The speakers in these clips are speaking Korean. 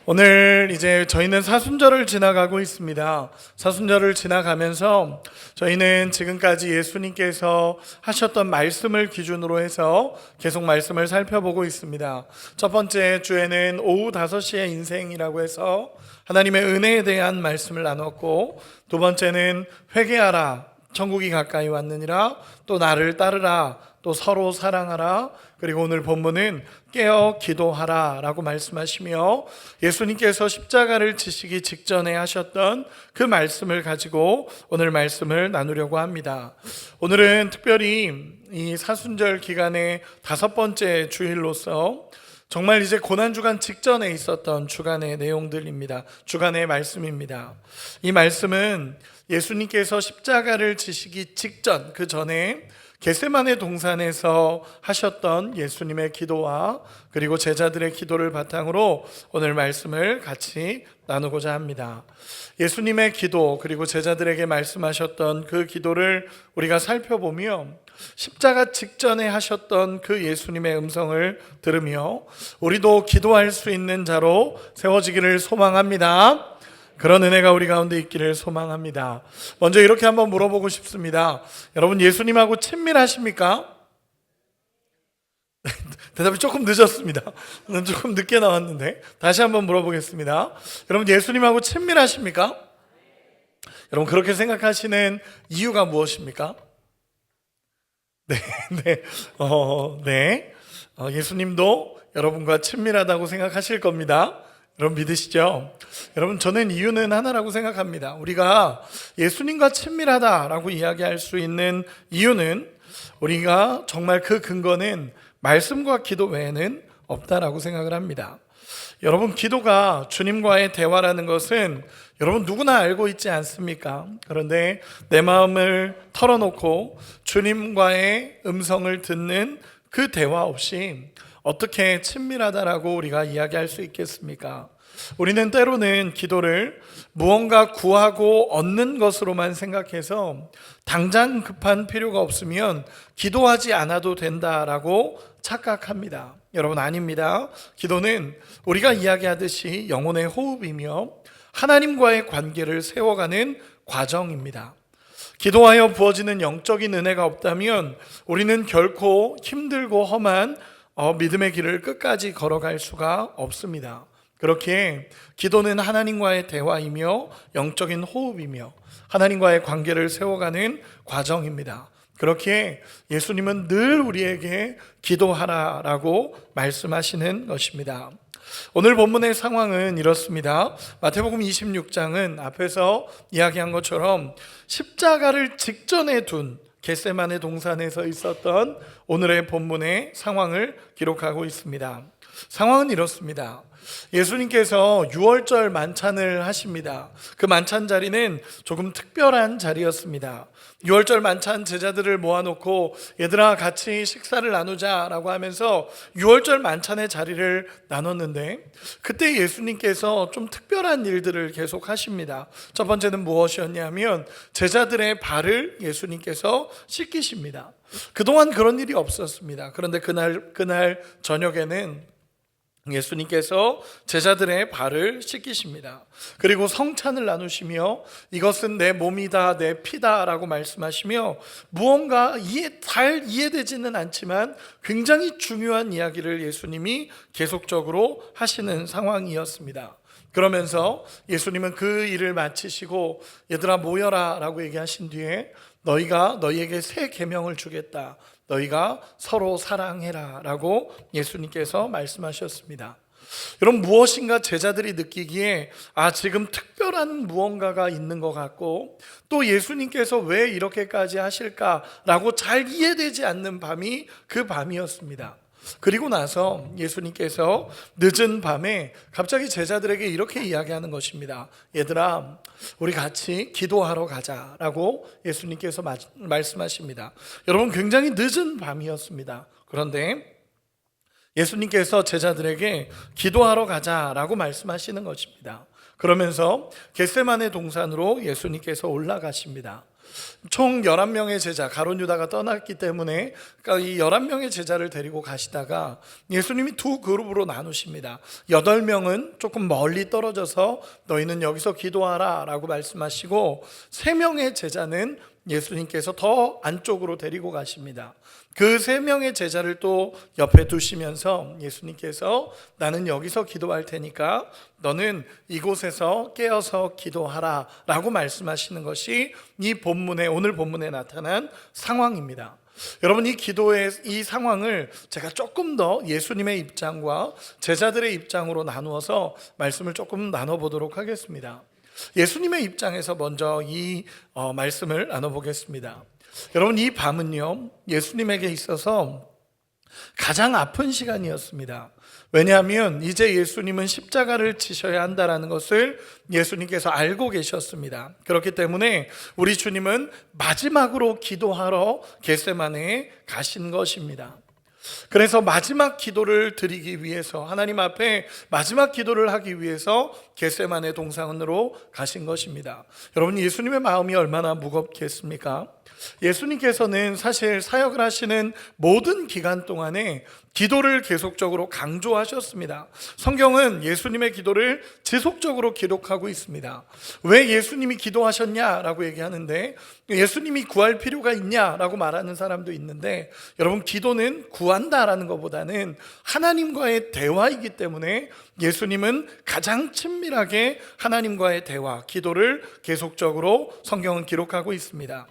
오늘 이제 저희는 사순절을 지나가고 있습니다. 사순절을 지나가면서 저희는 지금까지 예수님께서 하셨던 말씀을 기준으로 해서 계속 말씀을 살펴보고 있습니다. 첫 번째 주에는 오후 5시의 인생이라고 해서 하나님의 은혜에 대한 말씀을 나눴고, 두 번째는 회개하라, 천국이 가까이 왔느니라, 또 나를 따르라, 또 서로 사랑하라, 그리고 오늘 본문은 깨어 기도하라 라고 말씀하시며 예수님께서 십자가를 지시기 직전에 하셨던 그 말씀을 가지고 오늘 말씀을 나누려고 합니다. 오늘은 특별히 이 사순절 기간의 5번째 주일로서 정말 이제 고난주간 직전에 있었던 주간의 내용들입니다. 주간의 말씀입니다. 이 말씀은 예수님께서 십자가를 지시기 직전, 그 전에 겟세마네 동산에서 하셨던 예수님의 기도와 그리고 제자들의 기도를 바탕으로 오늘 말씀을 같이 나누고자 합니다. 예수님의 기도 그리고 제자들에게 말씀하셨던 그 기도를 우리가 살펴보며 십자가 직전에 하셨던 그 예수님의 음성을 들으며 우리도 기도할 수 있는 자로 세워지기를 소망합니다. 그런 은혜가 우리 가운데 있기를 소망합니다. 먼저 이렇게 한번 물어보고 싶습니다. 여러분, 예수님하고 친밀하십니까? 대답이 조금 늦었습니다. 조금 늦게 나왔는데 다시 한번 물어보겠습니다. 여러분, 예수님하고 친밀하십니까? 여러분, 그렇게 생각하시는 이유가 무엇입니까? 예수님도 여러분과 친밀하다고 생각하실 겁니다. 여러분 믿으시죠? 여러분, 저는 이유는 하나라고 생각합니다. 우리가 예수님과 친밀하다라고 이야기할 수 있는 이유는 우리가 정말 그 근거는 말씀과 기도 외에는 없다라고 생각을 합니다. 여러분, 기도가 주님과의 대화라는 것은 여러분 누구나 알고 있지 않습니까? 그런데 내 마음을 털어놓고 주님과의 음성을 듣는 그 대화 없이 어떻게 친밀하다라고 우리가 이야기할 수 있겠습니까? 우리는 때로는 기도를 무언가 구하고 얻는 것으로만 생각해서 당장 급한 필요가 없으면 기도하지 않아도 된다라고 착각합니다. 여러분, 아닙니다. 기도는 우리가 이야기하듯이 영혼의 호흡이며 하나님과의 관계를 세워가는 과정입니다. 기도하여 부어지는 영적인 은혜가 없다면 우리는 결코 힘들고 험한 믿음의 길을 끝까지 걸어갈 수가 없습니다. 그렇게 기도는 하나님과의 대화이며 영적인 호흡이며 하나님과의 관계를 세워가는 과정입니다. 그렇게 예수님은 늘 우리에게 기도하라라고 말씀하시는 것입니다. 오늘 본문의 상황은 이렇습니다. 마태복음 26장은 앞에서 이야기한 것처럼 십자가를 직전에 둔 겟세마네 동산에서 있었던 오늘의 본문의 상황을 기록하고 있습니다. 상황은 이렇습니다. 예수님께서 유월절 만찬을 하십니다. 그 만찬 자리는 조금 특별한 자리였습니다. 유월절 만찬 제자들을 모아놓고 얘들아 같이 식사를 나누자라고 하면서 유월절 만찬의 자리를 나눴는데 그때 예수님께서 좀 특별한 일들을 계속 하십니다. 첫 번째는 무엇이었냐면 제자들의 발을 예수님께서 씻기십니다. 그동안 그런 일이 없었습니다. 그런데 그날 저녁에는 예수님께서 제자들의 발을 씻기십니다. 그리고 성찬을 나누시며 이것은 내 몸이다, 내 피다 라고 말씀하시며 무언가 잘 이해되지는 않지만 굉장히 중요한 이야기를 예수님이 계속적으로 하시는 상황이었습니다. 그러면서 예수님은 그 일을 마치시고 얘들아 모여라 라고 얘기하신 뒤에 너희가 너희에게 새 계명을 주겠다. 너희가 서로 사랑해라 라고 예수님께서 말씀하셨습니다. 여러분, 무엇인가 제자들이 느끼기에 지금 특별한 무언가가 있는 것 같고 또 예수님께서 왜 이렇게까지 하실까라고 잘 이해되지 않는 밤이 그 밤이었습니다. 그리고 나서 예수님께서 늦은 밤에 갑자기 제자들에게 이렇게 이야기하는 것입니다. 얘들아, 우리 같이 기도하러 가자라고 예수님께서 말씀하십니다. 여러분, 굉장히 늦은 밤이었습니다. 그런데 예수님께서 제자들에게 기도하러 가자라고 말씀하시는 것입니다. 그러면서 겟세마네 동산으로 예수님께서 올라가십니다. 총 11명의 제자, 가룟 유다가 떠났기 때문에 그러니까 이 11명의 제자를 데리고 가시다가 예수님이 두 그룹으로 나누십니다. 8명은 조금 멀리 떨어져서 너희는 여기서 기도하라 라고 말씀하시고 3명의 제자는 예수님께서 더 안쪽으로 데리고 가십니다. 그 3명의 제자를 또 옆에 두시면서 예수님께서 나는 여기서 기도할 테니까 너는 이곳에서 깨어서 기도하라 라고 말씀하시는 것이 이 본문에, 오늘 본문에 나타난 상황입니다. 여러분, 이 기도의 이 상황을 제가 조금 더 예수님의 입장과 제자들의 입장으로 나누어서 말씀을 조금 나눠보도록 하겠습니다. 예수님의 입장에서 먼저 이 말씀을 나눠보겠습니다. 여러분, 이 밤은요 예수님에게 있어서 가장 아픈 시간이었습니다. 왜냐하면 이제 예수님은 십자가를 지셔야 한다는 것을 예수님께서 알고 계셨습니다. 그렇기 때문에 우리 주님은 마지막으로 기도하러 겟세마네에 가신 것입니다. 그래서 마지막 기도를 드리기 위해서, 하나님 앞에 마지막 기도를 하기 위해서 겟세마네 동산으로 가신 것입니다. 여러분, 예수님의 마음이 얼마나 무겁겠습니까? 예수님께서는 사실 사역을 하시는 모든 기간 동안에 기도를 계속적으로 강조하셨습니다. 성경은 예수님의 기도를 지속적으로 기록하고 있습니다. 왜 예수님이 기도하셨냐라고 얘기하는데, 예수님이 구할 필요가 있냐라고 말하는 사람도 있는데, 여러분, 기도는 구한다라는 것보다는 하나님과의 대화이기 때문에 예수님은 가장 친밀하게 하나님과의 대화, 기도를 계속적으로 성경은 기록하고 있습니다.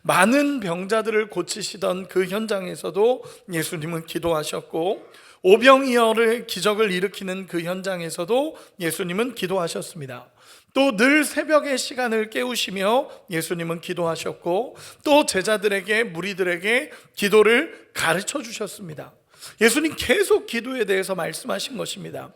많은 병자들을 고치시던 그 현장에서도 예수님은 기도하셨고, 오병이어의 기적을 일으키는 그 현장에서도 예수님은 기도하셨습니다. 또 늘 새벽의 시간을 깨우시며 예수님은 기도하셨고, 또 제자들에게, 무리들에게 기도를 가르쳐 주셨습니다. 예수님 계속 기도에 대해서 말씀하신 것입니다.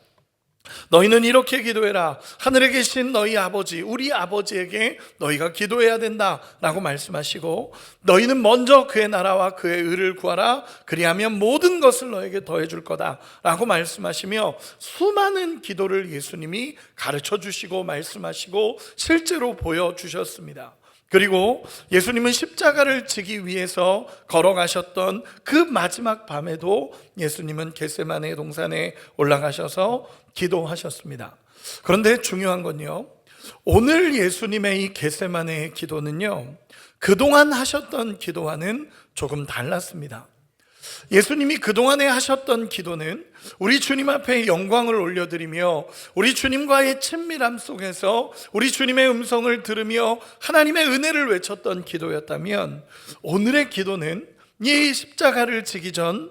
너희는 이렇게 기도해라. 하늘에 계신 너희 아버지, 우리 아버지에게 너희가 기도해야 된다 라고 말씀하시고, 너희는 먼저 그의 나라와 그의 의를 구하라. 그리하면 모든 것을 너에게 더해 줄 거다 라고 말씀하시며, 수많은 기도를 예수님이 가르쳐 주시고 말씀하시고 실제로 보여주셨습니다. 그리고 예수님은 십자가를 지기 위해서 걸어가셨던 그 마지막 밤에도 예수님은 겟세마네 동산에 올라가셔서 기도하셨습니다. 그런데 중요한 건요, 오늘 예수님의 이 겟세마네의 기도는요 그동안 하셨던 기도와는 조금 달랐습니다. 예수님이 그동안에 하셨던 기도는 우리 주님 앞에 영광을 올려드리며 우리 주님과의 친밀함 속에서 우리 주님의 음성을 들으며 하나님의 은혜를 외쳤던 기도였다면, 오늘의 기도는 이 십자가를 지기 전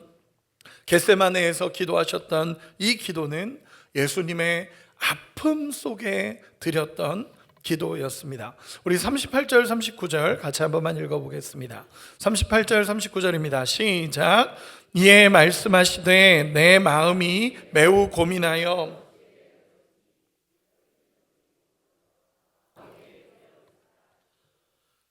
겟세마네에서 기도하셨던 이 기도는 예수님의 아픔 속에 드렸던 기도였습니다. 우리 38절 39절 같이 한 번만 읽어보겠습니다. 38절 39절입니다. 시작. 이에 말씀하시되 내 마음이 매우 고민하여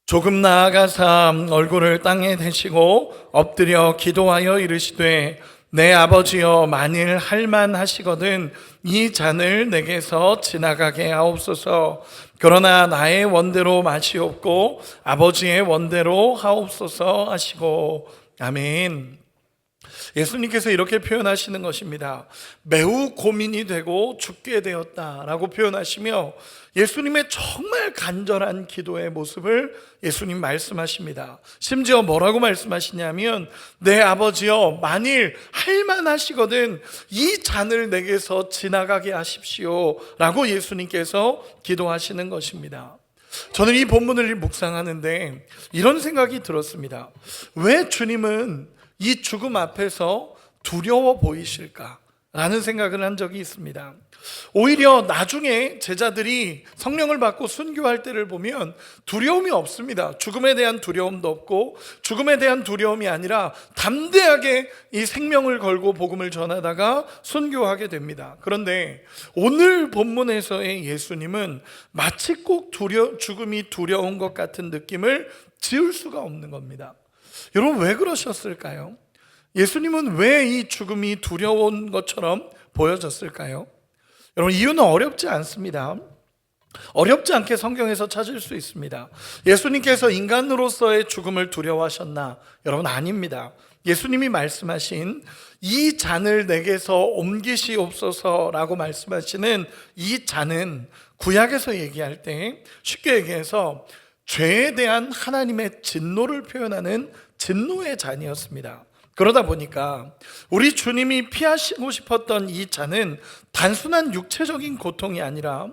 조금 나아가사 얼굴을 땅에 대시고 엎드려 기도하여 이르시되 내 아버지여, 만일 할만하시거든 이 잔을 내게서 지나가게 하옵소서. 그러나 나의 원대로 마시옵고 아버지의 원대로 하옵소서 하시고. 아멘. 예수님께서 이렇게 표현하시는 것입니다. 매우 고민이 되고 죽게 되었다라고 표현하시며, 예수님의 정말 간절한 기도의 모습을 예수님 말씀하십니다. 심지어 뭐라고 말씀하시냐면, 내 아버지여, 만일 할만하시거든 이 잔을 내게서 지나가게 하십시오 라고 예수님께서 기도하시는 것입니다. 저는 이 본문을 묵상하는데 이런 생각이 들었습니다. 왜 주님은 이 죽음 앞에서 두려워 보이실까? 라는 생각을 한 적이 있습니다. 오히려 나중에 제자들이 성령을 받고 순교할 때를 보면 두려움이 없습니다. 죽음에 대한 두려움도 없고, 죽음에 대한 두려움이 아니라 담대하게 이 생명을 걸고 복음을 전하다가 순교하게 됩니다. 그런데 오늘 본문에서의 예수님은 마치 꼭 죽음이 두려운 것 같은 느낌을 지울 수가 없는 겁니다. 여러분, 왜 그러셨을까요? 예수님은 왜 이 죽음이 두려운 것처럼 보여졌을까요? 여러분, 이유는 어렵지 않습니다. 어렵지 않게 성경에서 찾을 수 있습니다. 예수님께서 인간으로서의 죽음을 두려워하셨나? 여러분, 아닙니다. 예수님이 말씀하신 이 잔을 내게서 옮기시옵소서라고 말씀하시는 이 잔은 구약에서 얘기할 때 쉽게 얘기해서 죄에 대한 하나님의 진노를 표현하는 진노의 잔이었습니다. 그러다 보니까 우리 주님이 피하시고 싶었던 이 잔은 단순한 육체적인 고통이 아니라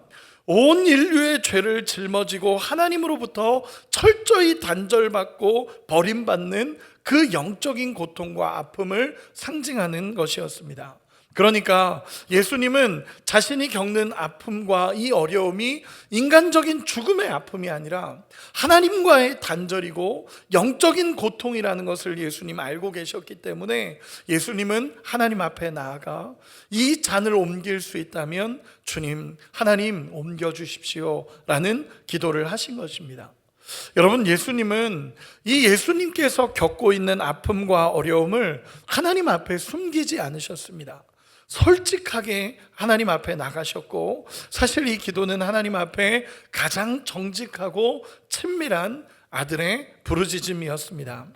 온 인류의 죄를 짊어지고 하나님으로부터 철저히 단절받고 버림받는 그 영적인 고통과 아픔을 상징하는 것이었습니다. 그러니까 예수님은 자신이 겪는 아픔과 이 어려움이 인간적인 죽음의 아픔이 아니라 하나님과의 단절이고 영적인 고통이라는 것을 예수님 알고 계셨기 때문에 예수님은 하나님 앞에 나아가 이 잔을 옮길 수 있다면 주님, 하나님 옮겨주십시오 라는 기도를 하신 것입니다. 여러분, 예수님은 이 예수님께서 겪고 있는 아픔과 어려움을 하나님 앞에 숨기지 않으셨습니다. 솔직하게 하나님 앞에 나가셨고, 사실 이 기도는 하나님 앞에 가장 정직하고 친밀한 아들의 부르짖음이었습니다.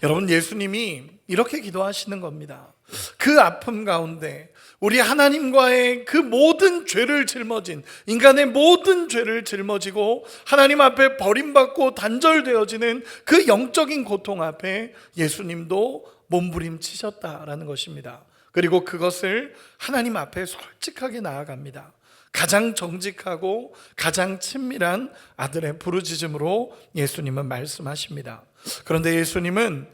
여러분, 예수님이 이렇게 기도하시는 겁니다. 그 아픔 가운데 우리 하나님과의 그 모든 죄를 짊어진, 인간의 모든 죄를 짊어지고 하나님 앞에 버림받고 단절되어지는 그 영적인 고통 앞에 예수님도 몸부림치셨다라는 것입니다. 그리고 그것을 하나님 앞에 솔직하게 나아갑니다. 가장 정직하고 가장 친밀한 아들의 부르짖음으로 예수님은 말씀하십니다. 그런데 예수님은,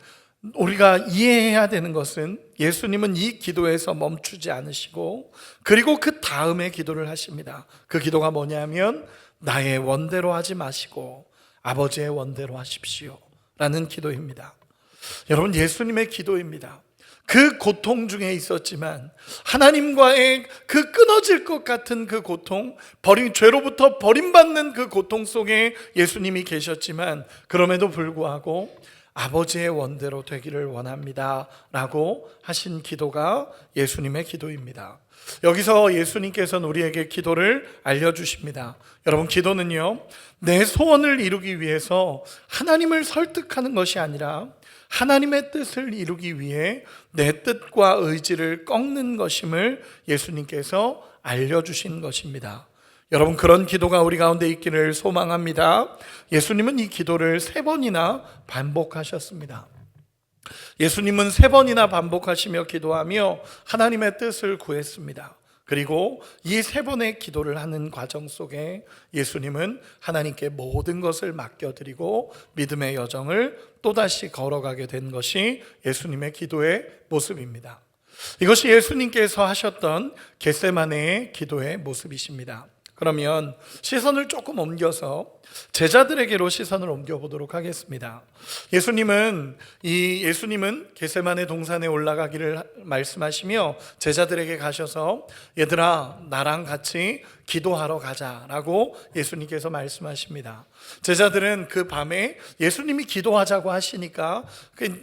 우리가 이해해야 되는 것은 예수님은 이 기도에서 멈추지 않으시고 그리고 그 다음에 기도를 하십니다. 그 기도가 뭐냐면 나의 원대로 하지 마시고 아버지의 원대로 하십시오 라는 기도입니다. 여러분, 예수님의 기도입니다. 그 고통 중에 있었지만 하나님과의 그 끊어질 것 같은 그 고통, 죄로부터 버림받는 그 고통 속에 예수님이 계셨지만 그럼에도 불구하고 아버지의 원대로 되기를 원합니다 라고 하신 기도가 예수님의 기도입니다. 여기서 예수님께서는 우리에게 기도를 알려주십니다. 여러분, 기도는요, 내 소원을 이루기 위해서 하나님을 설득하는 것이 아니라 하나님의 뜻을 이루기 위해 내 뜻과 의지를 꺾는 것임을 예수님께서 알려주신 것입니다. 여러분, 그런 기도가 우리 가운데 있기를 소망합니다. 예수님은 이 기도를 3번이나 반복하셨습니다. 예수님은 3번이나 반복하시며 기도하며 하나님의 뜻을 구했습니다. 그리고 이 3번의 기도를 하는 과정 속에 예수님은 하나님께 모든 것을 맡겨드리고 믿음의 여정을 또다시 걸어가게 된 것이 예수님의 기도의 모습입니다. 이것이 예수님께서 하셨던 겟세마네의 기도의 모습이십니다. 그러면 시선을 조금 옮겨서 제자들에게로 시선을 옮겨보도록 하겠습니다. 예수님은 겟세마네 동산에 올라가기를 말씀하시며 제자들에게 가셔서 얘들아, 나랑 같이 기도하러 가자라고 예수님께서 말씀하십니다. 제자들은 그 밤에 예수님이 기도하자고 하시니까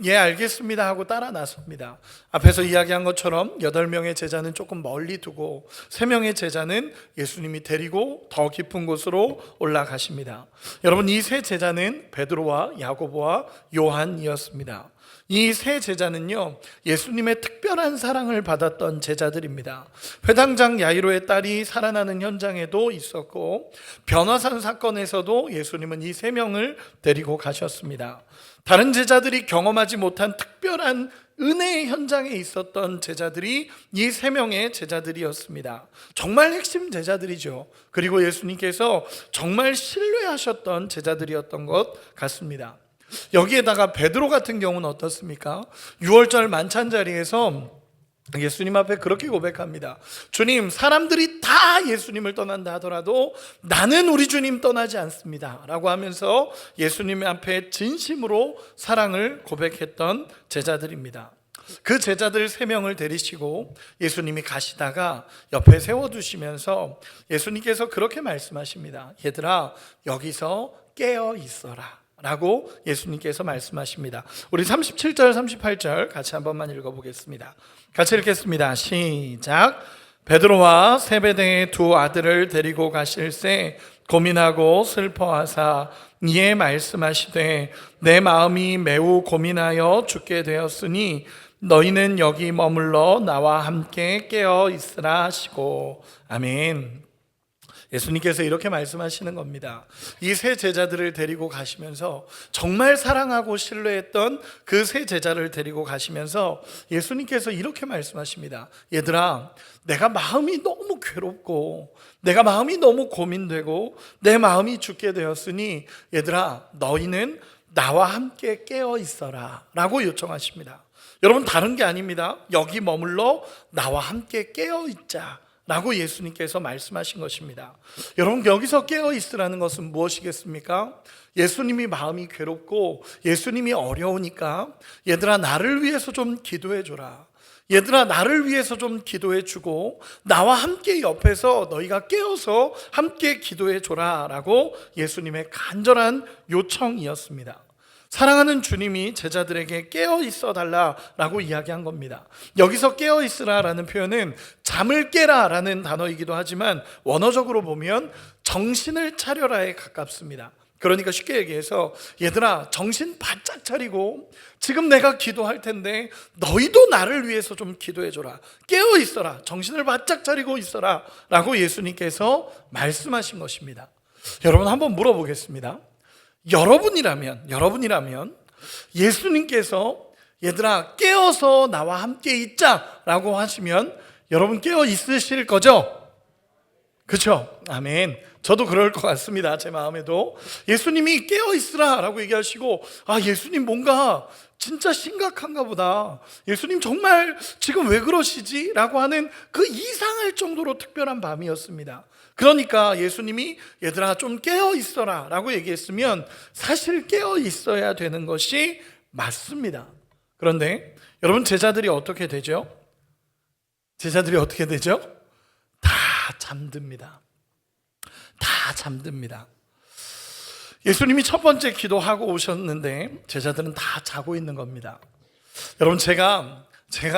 알겠습니다 하고 따라 나섭니다. 앞에서 이야기한 것처럼 8명의 제자는 조금 멀리 두고 3명의 제자는 예수님이 데리고 더 깊은 곳으로 올라가십니다. 여러분, 이 3 제자는 베드로와 야고보와 요한이었습니다. 이 3 제자는요, 예수님의 특별한 사랑을 받았던 제자들입니다. 회당장 야이로의 딸이 살아나는 현장에도 있었고 변화산 사건에서도 예수님은 이 3명을 데리고 가셨습니다. 다른 제자들이 경험하지 못한 특별한 은혜의 현장에 있었던 제자들이 이 3명의 제자들이었습니다. 정말 핵심 제자들이죠. 그리고 예수님께서 정말 신뢰하셨던 제자들이었던 것 같습니다. 여기에다가 베드로 같은 경우는 어떻습니까? 6월절 만찬 자리에서 예수님 앞에 그렇게 고백합니다. 주님, 사람들이 다 예수님을 떠난다 하더라도 나는 우리 주님 떠나지 않습니다 라고 하면서 예수님 앞에 진심으로 사랑을 고백했던 제자들입니다. 그 제자들 3명을 데리시고 예수님이 가시다가 옆에 세워두시면서 예수님께서 그렇게 말씀하십니다. 얘들아, 여기서 깨어 있어라 라고 예수님께서 말씀하십니다. 우리 37절 38절 같이 한 번만 읽어보겠습니다. 같이 읽겠습니다. 시작. 베드로와 세베대의 두 아들을 데리고 가실새 고민하고 슬퍼하사 이에 말씀하시되 내 마음이 매우 고민하여 죽게 되었으니 너희는 여기 머물러 나와 함께 깨어 있으라 하시고. 아멘. 예수님께서 이렇게 말씀하시는 겁니다. 이 세 제자들을 데리고 가시면서, 정말 사랑하고 신뢰했던 그 세 제자를 데리고 가시면서 예수님께서 이렇게 말씀하십니다. 얘들아, 내가 마음이 너무 괴롭고 내가 마음이 너무 고민되고 내 마음이 죽게 되었으니 얘들아, 너희는 나와 함께 깨어 있어라 라고 요청하십니다. 여러분, 다른 게 아닙니다. 여기 머물러 나와 함께 깨어 있자 라고 예수님께서 말씀하신 것입니다. 여러분, 여기서 깨어 있으라는 것은 무엇이겠습니까? 예수님이 마음이 괴롭고 예수님이 어려우니까 얘들아, 나를 위해서 좀 기도해 줘라. 얘들아, 나를 위해서 좀 기도해 주고 나와 함께 옆에서 너희가 깨어서 함께 기도해 줘라 라고 예수님의 간절한 요청이었습니다. 사랑하는 주님이 제자들에게 깨어 있어 달라라고 이야기한 겁니다. 여기서 깨어 있으라라는 표현은 잠을 깨라라는 단어이기도 하지만 원어적으로 보면 정신을 차려라에 가깝습니다. 그러니까 쉽게 얘기해서 얘들아, 정신 바짝 차리고 지금 내가 기도할 텐데 너희도 나를 위해서 좀 기도해 줘라. 깨어 있어라. 정신을 바짝 차리고 있어라 라고 예수님께서 말씀하신 것입니다. 여러분, 한번 물어보겠습니다. 여러분이라면 예수님께서 얘들아, 깨어서 나와 함께 있자라고 하시면 여러분 깨어 있으실 거죠? 그렇죠? 아멘. 저도 그럴 것 같습니다. 제 마음에도 예수님이 깨어 있으라 라고 얘기하시고, 아, 예수님 뭔가 진짜 심각한가 보다, 예수님 정말 지금 왜 그러시지? 라고 하는 그 이상할 정도로 특별한 밤이었습니다. 그러니까 예수님이 얘들아 좀 깨어 있어라 라고 얘기했으면 사실 깨어 있어야 되는 것이 맞습니다. 그런데 여러분, 제자들이 어떻게 되죠? 다 잠듭니다. 예수님이 첫 번째 기도하고 오셨는데 제자들은 다 자고 있는 겁니다. 여러분, 제가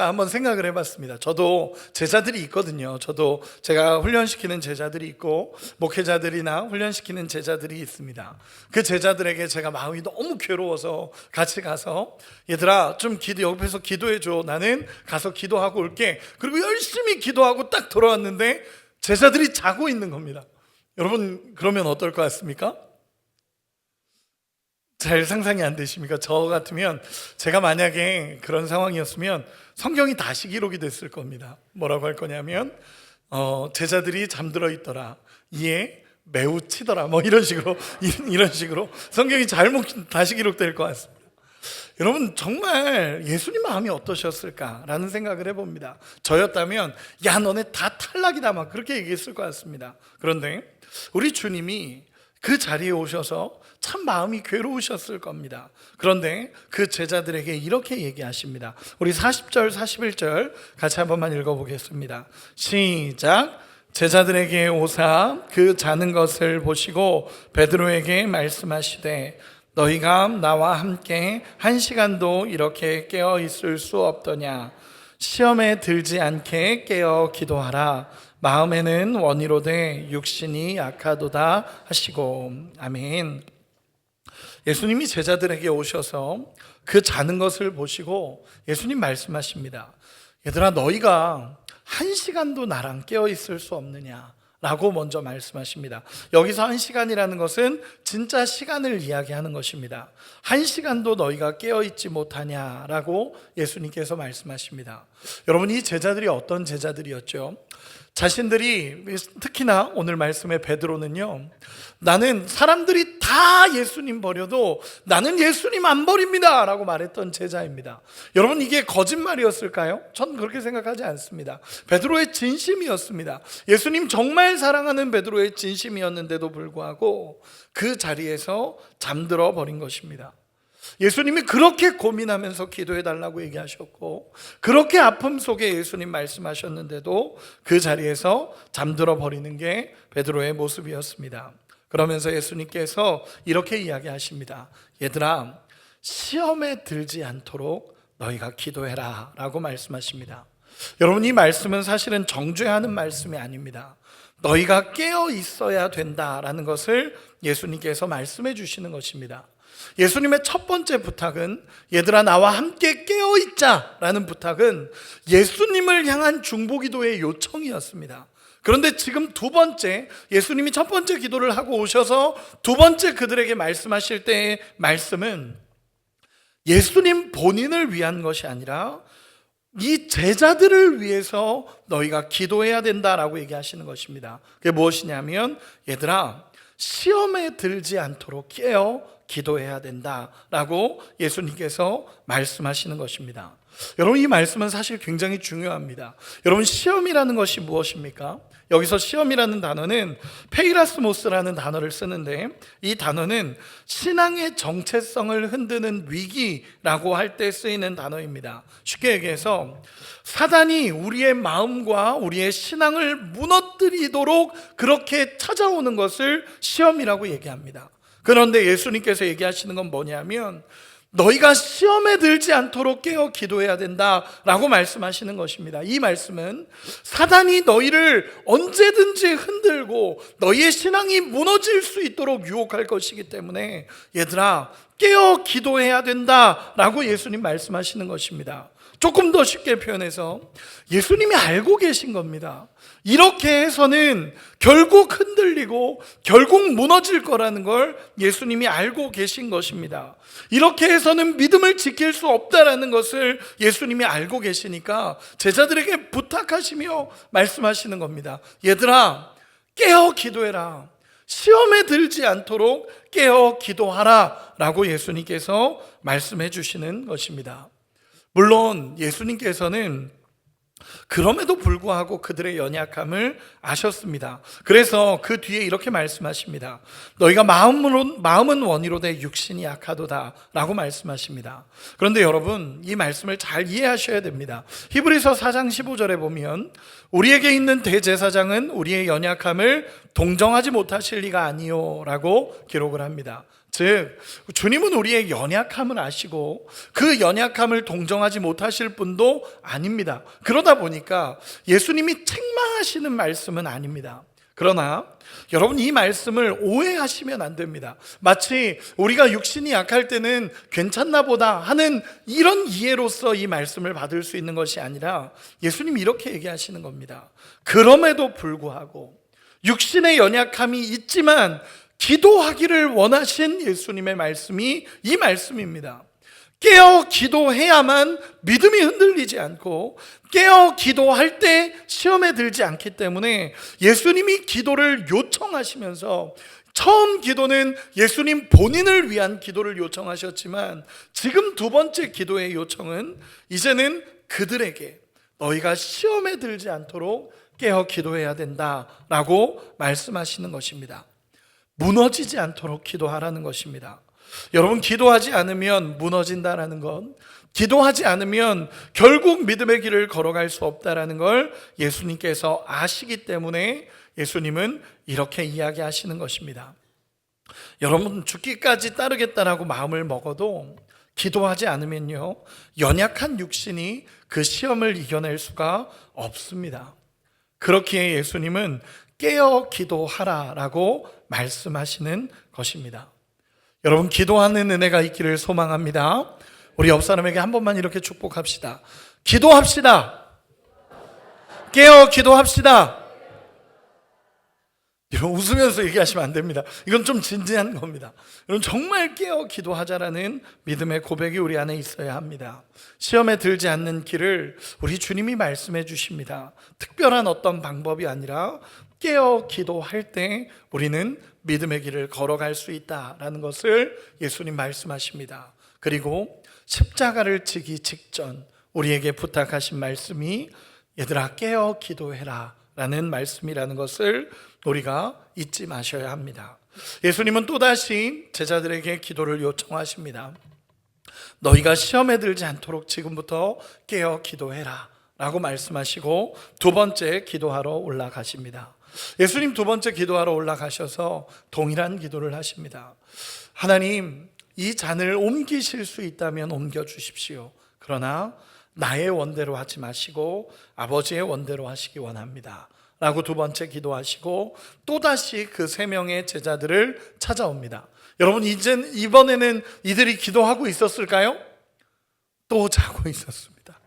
한번 생각을 해봤습니다. 저도 제자들이 있거든요. 저도 제가 훈련시키는 제자들이 있고 목회자들이나 훈련시키는 제자들이 있습니다. 그 제자들에게 제가 마음이 너무 괴로워서 같이 가서 얘들아 좀 옆에서 기도해줘, 나는 가서 기도하고 올게, 그리고 열심히 기도하고 딱 돌아왔는데 제자들이 자고 있는 겁니다. 여러분, 그러면 어떨 것 같습니까? 잘 상상이 안 되십니까? 저 같으면, 제가 만약에 그런 상황이었으면 성경이 다시 기록이 됐을 겁니다. 뭐라고 할 거냐면 제자들이 잠들어 있더라, 이에 매우 치더라, 뭐 이런 식으로 성경이 잘못 다시 기록될 것 같습니다. 여러분, 정말 예수님 마음이 어떠셨을까라는 생각을 해봅니다. 저였다면 야, 너네 다 탈락이다 막 그렇게 얘기했을 것 같습니다. 그런데 우리 주님이 그 자리에 오셔서 참 마음이 괴로우셨을 겁니다. 그런데 그 제자들에게 이렇게 얘기하십니다. 우리 40절 41절 같이 한 번만 읽어보겠습니다. 시작. 제자들에게 오사 그 자는 것을 보시고 베드로에게 말씀하시되 너희가 나와 함께 1시간도 이렇게 깨어 있을 수 없더냐. 시험에 들지 않게 깨어 기도하라. 마음에는 원이로되 육신이 약하도다 하시고. 아멘. 예수님이 제자들에게 오셔서 그 자는 것을 보시고 예수님 말씀하십니다. 얘들아, 너희가 1시간도 나랑 깨어 있을 수 없느냐 라고 먼저 말씀하십니다. 여기서 1시간이라는 것은 진짜 시간을 이야기하는 것입니다. 1시간도 너희가 깨어있지 못하냐라고 예수님께서 말씀하십니다. 여러분, 이 제자들이 어떤 제자들이었죠? 자신들이, 특히나 오늘 말씀의 베드로는요, 나는 사람들이 다 예수님 버려도 나는 예수님 안 버립니다 라고 말했던 제자입니다. 여러분, 이게 거짓말이었을까요? 전 그렇게 생각하지 않습니다. 베드로의 진심이었습니다. 예수님 정말 사랑하는 베드로의 진심이었는데도 불구하고 그 자리에서 잠들어 버린 것입니다. 예수님이 그렇게 고민하면서 기도해달라고 얘기하셨고 그렇게 아픔 속에 예수님 말씀하셨는데도 그 자리에서 잠들어 버리는 게 베드로의 모습이었습니다. 그러면서 예수님께서 이렇게 이야기하십니다. 얘들아, 시험에 들지 않도록 너희가 기도해라 라고 말씀하십니다. 여러분, 이 말씀은 사실은 정죄하는 말씀이 아닙니다. 너희가 깨어 있어야 된다라는 것을 예수님께서 말씀해 주시는 것입니다. 예수님의 첫 번째 부탁은 얘들아 나와 함께 깨어 있자라는 부탁은 예수님을 향한 중보기도의 요청이었습니다. 그런데 지금 두 번째, 예수님이 첫 번째 기도를 하고 오셔서 두 번째 그들에게 말씀하실 때의 말씀은 예수님 본인을 위한 것이 아니라 이 제자들을 위해서 너희가 기도해야 된다라고 얘기하시는 것입니다. 그게 무엇이냐면 얘들아 시험에 들지 않도록 깨어 기도해야 된다라고 예수님께서 말씀하시는 것입니다. 여러분, 이 말씀은 사실 굉장히 중요합니다. 여러분, 시험이라는 것이 무엇입니까? 여기서 시험이라는 단어는 페이라스모스라는 단어를 쓰는데, 이 단어는 신앙의 정체성을 흔드는 위기라고 할 때 쓰이는 단어입니다. 쉽게 얘기해서 사단이 우리의 마음과 우리의 신앙을 무너뜨리도록 그렇게 찾아오는 것을 시험이라고 얘기합니다. 그런데 예수님께서 얘기하시는 건 뭐냐면 너희가 시험에 들지 않도록 깨어 기도해야 된다라고 말씀하시는 것입니다. 이 말씀은 사단이 너희를 언제든지 흔들고 너희의 신앙이 무너질 수 있도록 유혹할 것이기 때문에 얘들아 깨어 기도해야 된다라고 예수님 말씀하시는 것입니다. 조금 더 쉽게 표현해서 예수님이 알고 계신 겁니다. 이렇게 해서는 결국 흔들리고 결국 무너질 거라는 걸 예수님이 알고 계신 것입니다. 이렇게 해서는 믿음을 지킬 수 없다라는 것을 예수님이 알고 계시니까 제자들에게 부탁하시며 말씀하시는 겁니다. 얘들아 깨어 기도해라. 시험에 들지 않도록 깨어 기도하라 라고 예수님께서 말씀해 주시는 것입니다. 물론 예수님께서는 그럼에도 불구하고 그들의 연약함을 아셨습니다. 그래서 그 뒤에 이렇게 말씀하십니다. 너희가 마음은 원이로되 육신이 약하도다 라고 말씀하십니다. 그런데 여러분, 이 말씀을 잘 이해하셔야 됩니다. 히브리서 4장 15절에 보면 우리에게 있는 대제사장은 우리의 연약함을 동정하지 못하실 리가 아니요 라고 기록을 합니다. 즉 주님은 우리의 연약함을 아시고 그 연약함을 동정하지 못하실 분도 아닙니다. 그러다 보니까 예수님이 책망하시는 말씀은 아닙니다. 그러나 여러분, 이 말씀을 오해하시면 안 됩니다. 마치 우리가 육신이 약할 때는 괜찮나 보다 하는 이런 이해로서 이 말씀을 받을 수 있는 것이 아니라 예수님이 이렇게 얘기하시는 겁니다. 그럼에도 불구하고 육신의 연약함이 있지만 기도하기를 원하신 예수님의 말씀이 이 말씀입니다. 깨어 기도해야만 믿음이 흔들리지 않고 깨어 기도할 때 시험에 들지 않기 때문에 예수님이 기도를 요청하시면서 처음 기도는 예수님 본인을 위한 기도를 요청하셨지만 지금 두 번째 기도의 요청은 이제는 그들에게 너희가 시험에 들지 않도록 깨어 기도해야 된다라고 말씀하시는 것입니다. 무너지지 않도록 기도하라는 것입니다. 여러분, 기도하지 않으면 무너진다라는 것, 기도하지 않으면 결국 믿음의 길을 걸어갈 수 없다라는 걸 예수님께서 아시기 때문에 예수님은 이렇게 이야기하시는 것입니다. 여러분, 죽기까지 따르겠다라고 마음을 먹어도 기도하지 않으면요, 연약한 육신이 그 시험을 이겨낼 수가 없습니다. 그렇기에 예수님은 깨어 기도하라라고 말씀하시는 것입니다. 여러분, 기도하는 은혜가 있기를 소망합니다. 우리 옆 사람에게 한 번만 이렇게 축복합시다. 기도합시다. 깨어 기도합시다. 여러분, 웃으면서 얘기하시면 안 됩니다. 이건 좀 진지한 겁니다. 여러분, 정말 깨어 기도하자라는 믿음의 고백이 우리 안에 있어야 합니다. 시험에 들지 않는 길을 우리 주님이 말씀해 주십니다. 특별한 어떤 방법이 아니라 깨어 기도할 때 우리는 믿음의 길을 걸어갈 수 있다라는 것을 예수님 말씀하십니다. 그리고 십자가를 지기 직전 우리에게 부탁하신 말씀이 얘들아 깨어 기도해라 라는 말씀이라는 것을 우리가 잊지 마셔야 합니다. 예수님은 또다시 제자들에게 기도를 요청하십니다. 너희가 시험에 들지 않도록 지금부터 깨어 기도해라 라고 말씀하시고 두 번째 기도하러 올라가십니다. 예수님 두 번째 기도하러 올라가셔서 동일한 기도를 하십니다. 하나님, 이 잔을 옮기실 수 있다면 옮겨 주십시오. 그러나 나의 원대로 하지 마시고 아버지의 원대로 하시기 원합니다 라고 두 번째 기도하시고 또다시 그 세 명의 제자들을 찾아옵니다. 여러분, 이번에는 이들이 기도하고 있었을까요? 또 자고 있었습니다.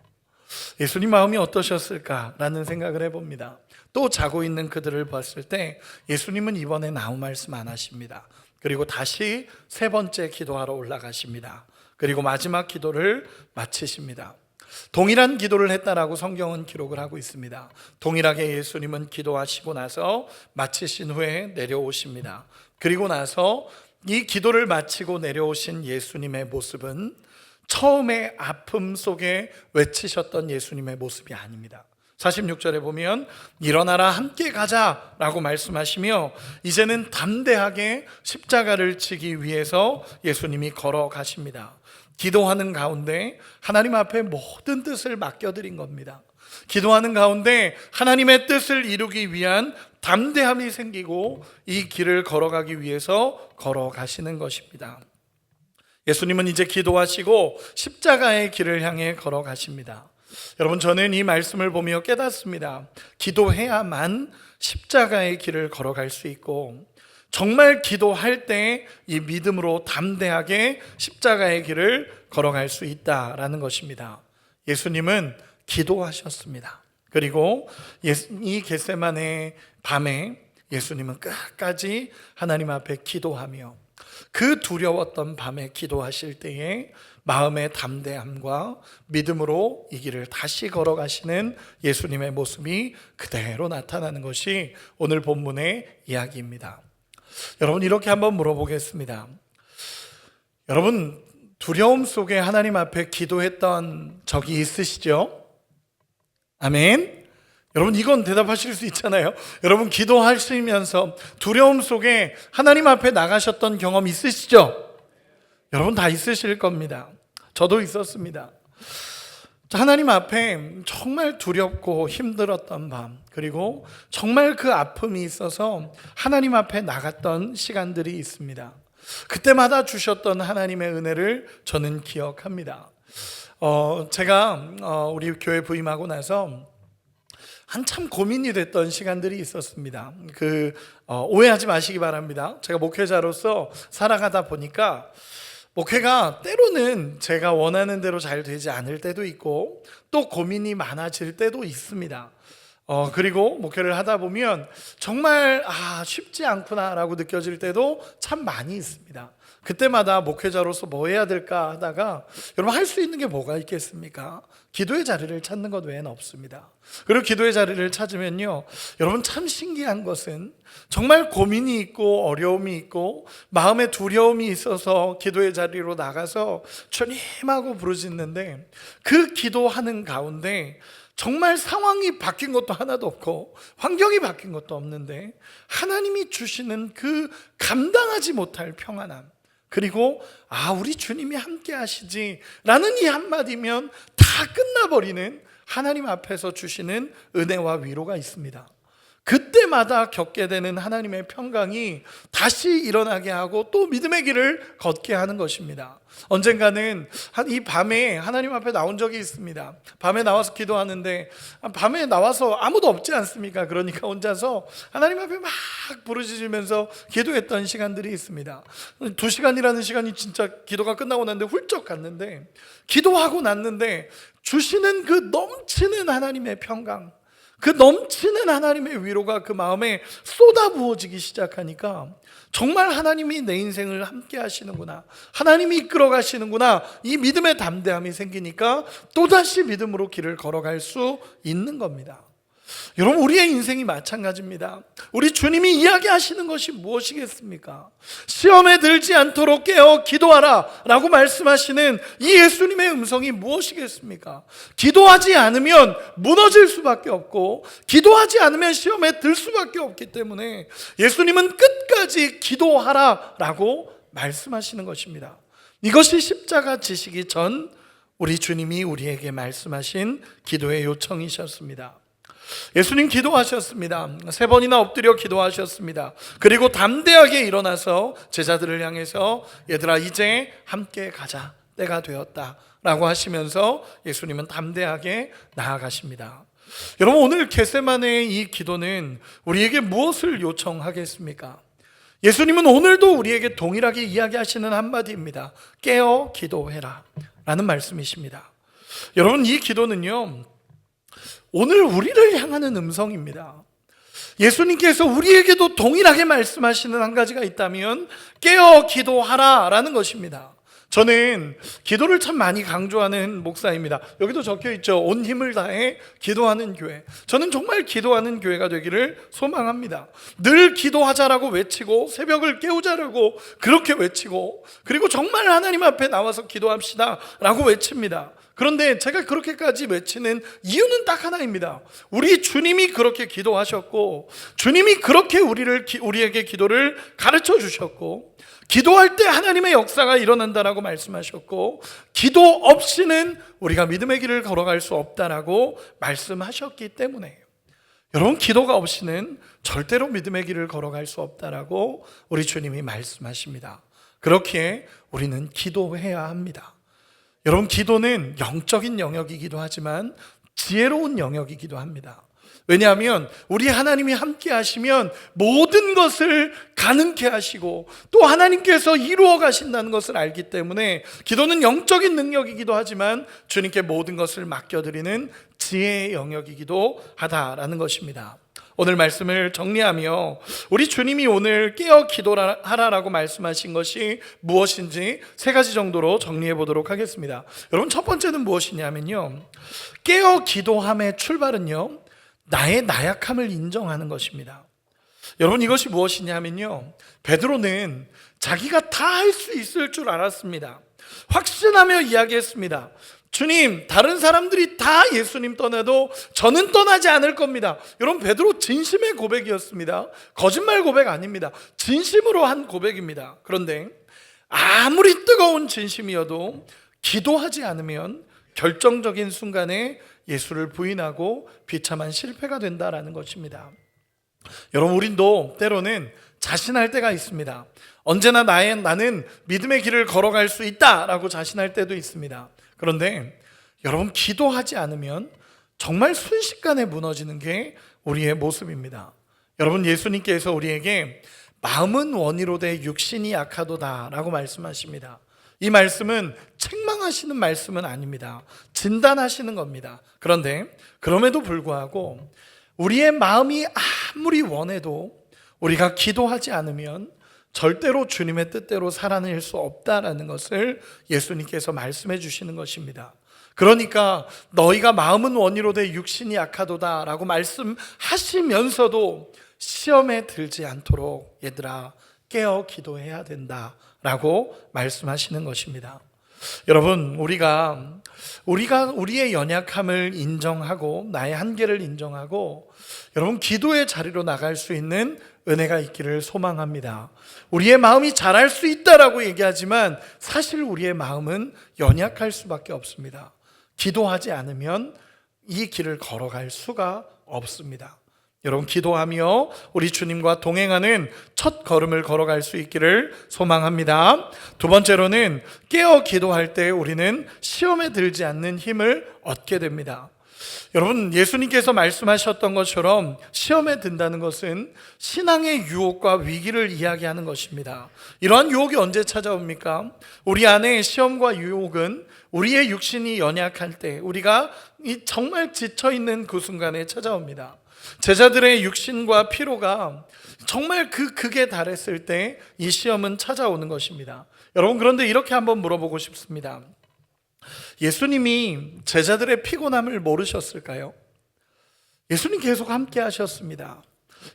예수님 마음이 어떠셨을까라는 생각을 해봅니다. 또 자고 있는 그들을 봤을 때 예수님은 이번엔 아무 말씀 안 하십니다. 그리고 다시 세 번째 기도하러 올라가십니다. 그리고 마지막 기도를 마치십니다. 동일한 기도를 했다라고 성경은 기록을 하고 있습니다. 동일하게 예수님은 기도하시고 나서 마치신 후에 내려오십니다. 그리고 나서 이 기도를 마치고 내려오신 예수님의 모습은 처음에 아픔 속에 외치셨던 예수님의 모습이 아닙니다. 46절에 보면 일어나라 함께 가자 라고 말씀하시며 이제는 담대하게 십자가를 지기 위해서 예수님이 걸어가십니다. 기도하는 가운데 하나님 앞에 모든 뜻을 맡겨드린 겁니다. 기도하는 가운데 하나님의 뜻을 이루기 위한 담대함이 생기고 이 길을 걸어가기 위해서 걸어가시는 것입니다. 예수님은 이제 기도하시고 십자가의 길을 향해 걸어가십니다. 여러분, 저는 이 말씀을 보며 깨닫습니다. 기도해야만 십자가의 길을 걸어갈 수 있고 정말 기도할 때 이 믿음으로 담대하게 십자가의 길을 걸어갈 수 있다라는 것입니다. 예수님은 기도하셨습니다. 그리고 이 겟세마네 밤에 예수님은 끝까지 하나님 앞에 기도하며 그 두려웠던 밤에 기도하실 때에 마음의 담대함과 믿음으로 이 길을 다시 걸어가시는 예수님의 모습이 그대로 나타나는 것이 오늘 본문의 이야기입니다. 여러분, 이렇게 한번 물어보겠습니다. 여러분, 두려움 속에 하나님 앞에 기도했던 적이 있으시죠? 아멘. 여러분, 이건 대답하실 수 있잖아요. 여러분, 기도하시면서 두려움 속에 하나님 앞에 나가셨던 경험 있으시죠? 여러분, 다 있으실 겁니다. 저도 있었습니다. 하나님 앞에 정말 두렵고 힘들었던 밤, 그리고 정말 그 아픔이 있어서 하나님 앞에 나갔던 시간들이 있습니다. 그때마다 주셨던 하나님의 은혜를 저는 기억합니다. 제가 우리 교회 부임하고 나서 한참 고민이 됐던 시간들이 있었습니다. 오해하지 마시기 바랍니다. 제가 목회자로서 살아가다 보니까 목회가 때로는 제가 원하는 대로 잘 되지 않을 때도 있고 또 고민이 많아질 때도 있습니다. 그리고 목회를 하다 보면 정말 쉽지 않구나라고 느껴질 때도 참 많이 있습니다. 그때마다 목회자로서 뭐 해야 될까 하다가 여러분, 할 수 있는 게 뭐가 있겠습니까? 기도의 자리를 찾는 것 외에는 없습니다. 그리고 기도의 자리를 찾으면요, 여러분, 참 신기한 것은 정말 고민이 있고 어려움이 있고 마음에 두려움이 있어서 기도의 자리로 나가서 주님하고 부르짖는데 그 기도하는 가운데 정말 상황이 바뀐 것도 하나도 없고 환경이 바뀐 것도 없는데 하나님이 주시는 그 감당하지 못할 평안함, 그리고 우리 주님이 함께 하시지 라는 이 한마디면 다 끝나버리는 하나님 앞에서 주시는 은혜와 위로가 있습니다. 그때마다 겪게 되는 하나님의 평강이 다시 일어나게 하고 또 믿음의 길을 걷게 하는 것입니다. 언젠가는 이 밤에 하나님 앞에 나온 적이 있습니다. 밤에 나와서 기도하는데 밤에 나와서 아무도 없지 않습니까? 그러니까 혼자서 하나님 앞에 막 부르짖으면서 기도했던 시간들이 있습니다. 2시간이라는 시간이 진짜 기도가 끝나고 났는데 훌쩍 갔는데, 기도하고 났는데 주시는 그 넘치는 하나님의 평강, 그 넘치는 하나님의 위로가 그 마음에 쏟아부어지기 시작하니까 정말 하나님이 내 인생을 함께 하시는구나, 하나님이 이끌어 가시는구나, 이 믿음의 담대함이 생기니까 또다시 믿음으로 길을 걸어갈 수 있는 겁니다. 여러분, 우리의 인생이 마찬가지입니다. 우리 주님이 이야기하시는 것이 무엇이겠습니까? 시험에 들지 않도록 깨어 기도하라 라고 말씀하시는 이 예수님의 음성이 무엇이겠습니까? 기도하지 않으면 무너질 수밖에 없고 기도하지 않으면 시험에 들 수밖에 없기 때문에 예수님은 끝까지 기도하라 라고 말씀하시는 것입니다. 이것이 십자가 지시기 전 우리 주님이 우리에게 말씀하신 기도의 요청이셨습니다. 예수님 기도하셨습니다. 3번이나 엎드려 기도하셨습니다. 그리고 담대하게 일어나서 제자들을 향해서 얘들아, 이제 함께 가자, 때가 되었다라고 하시면서 예수님은 담대하게 나아가십니다. 여러분, 오늘 겟세마네의 이 기도는 우리에게 무엇을 요청하겠습니까? 예수님은 오늘도 우리에게 동일하게 이야기하시는 한마디입니다. 깨어 기도해라 라는 말씀이십니다. 여러분, 이 기도는요, 오늘 우리를 향하는 음성입니다. 예수님께서 우리에게도 동일하게 말씀하시는 한 가지가 있다면 깨어 기도하라 라는 것입니다. 저는 기도를 참 많이 강조하는 목사입니다. 여기도 적혀 있죠. 온 힘을 다해 기도하는 교회. 저는 정말 기도하는 교회가 되기를 소망합니다. 늘 기도하자라고 외치고 새벽을 깨우자라고 그렇게 외치고, 그리고 정말 하나님 앞에 나와서 기도합시다 라고 외칩니다. 그런데 제가 그렇게까지 외치는 이유는 딱 하나입니다. 우리 주님이 그렇게 기도하셨고, 주님이 그렇게 우리에게 기도를 가르쳐 주셨고, 기도할 때 하나님의 역사가 일어난다라고 말씀하셨고, 기도 없이는 우리가 믿음의 길을 걸어갈 수 없다라고 말씀하셨기 때문에, 여러분, 기도가 없이는 절대로 믿음의 길을 걸어갈 수 없다라고 우리 주님이 말씀하십니다. 그렇기에 우리는 기도해야 합니다. 여러분, 기도는 영적인 영역이기도 하지만 지혜로운 영역이기도 합니다. 왜냐하면 우리 하나님이 함께 하시면 모든 것을 가능케 하시고 또 하나님께서 이루어 가신다는 것을 알기 때문에 기도는 영적인 능력이기도 하지만 주님께 모든 것을 맡겨드리는 지혜의 영역이기도 하다라는 것입니다. 오늘 말씀을 정리하며 우리 주님이 오늘 깨어 기도하라라고 말씀하신 것이 무엇인지 세 가지 정도로 정리해 보도록 하겠습니다. 여러분, 첫 번째는 무엇이냐면요, 깨어 기도함의 출발은요, 나의 나약함을 인정하는 것입니다. 여러분, 이것이 무엇이냐면요, 베드로는 자기가 다 할 수 있을 줄 알았습니다. 확신하며 이야기했습니다. 주님, 다른 사람들이 다 예수님 떠나도 저는 떠나지 않을 겁니다. 여러분, 베드로 진심의 고백이었습니다. 거짓말 고백 아닙니다. 진심으로 한 고백입니다. 그런데 아무리 뜨거운 진심이어도 기도하지 않으면 결정적인 순간에 예수를 부인하고 비참한 실패가 된다라는 것입니다. 여러분, 우린도 때로는 자신할 때가 있습니다. 언제나 나는 믿음의 길을 걸어갈 수 있다라고 자신할 때도 있습니다. 그런데 여러분, 기도하지 않으면 정말 순식간에 무너지는 게 우리의 모습입니다. 여러분, 예수님께서 우리에게 마음은 원이로되 육신이 약하도다 라고 말씀하십니다. 이 말씀은 책망하시는 말씀은 아닙니다. 진단하시는 겁니다. 그런데 그럼에도 불구하고 우리의 마음이 아무리 원해도 우리가 기도하지 않으면 절대로 주님의 뜻대로 살아낼 수 없다라는 것을 예수님께서 말씀해 주시는 것입니다. 그러니까 너희가 마음은 원이로되 육신이 약하도다 라고 말씀하시면서도 시험에 들지 않도록 얘들아 깨어 기도해야 된다 라고 말씀하시는 것입니다. 여러분, 우리가 우리의 연약함을 인정하고 나의 한계를 인정하고 여러분, 기도의 자리로 나갈 수 있는 은혜가 있기를 소망합니다. 우리의 마음이 잘할 수 있다라고 얘기하지만 사실 우리의 마음은 연약할 수밖에 없습니다. 기도하지 않으면 이 길을 걸어갈 수가 없습니다. 여러분, 기도하며 우리 주님과 동행하는 첫 걸음을 걸어갈 수 있기를 소망합니다. 두 번째로는 깨어 기도할 때 우리는 시험에 들지 않는 힘을 얻게 됩니다. 여러분, 예수님께서 말씀하셨던 것처럼 시험에 든다는 것은 신앙의 유혹과 위기를 이야기하는 것입니다. 이러한 유혹이 언제 찾아옵니까? 우리 안에 시험과 유혹은 우리의 육신이 연약할 때, 우리가 정말 지쳐있는 그 순간에 찾아옵니다. 제자들의 육신과 피로가 정말 그 극에 달했을 때 이 시험은 찾아오는 것입니다. 여러분, 그런데 이렇게 한번 물어보고 싶습니다. 예수님이 제자들의 피곤함을 모르셨을까요? 예수님 계속 함께 하셨습니다.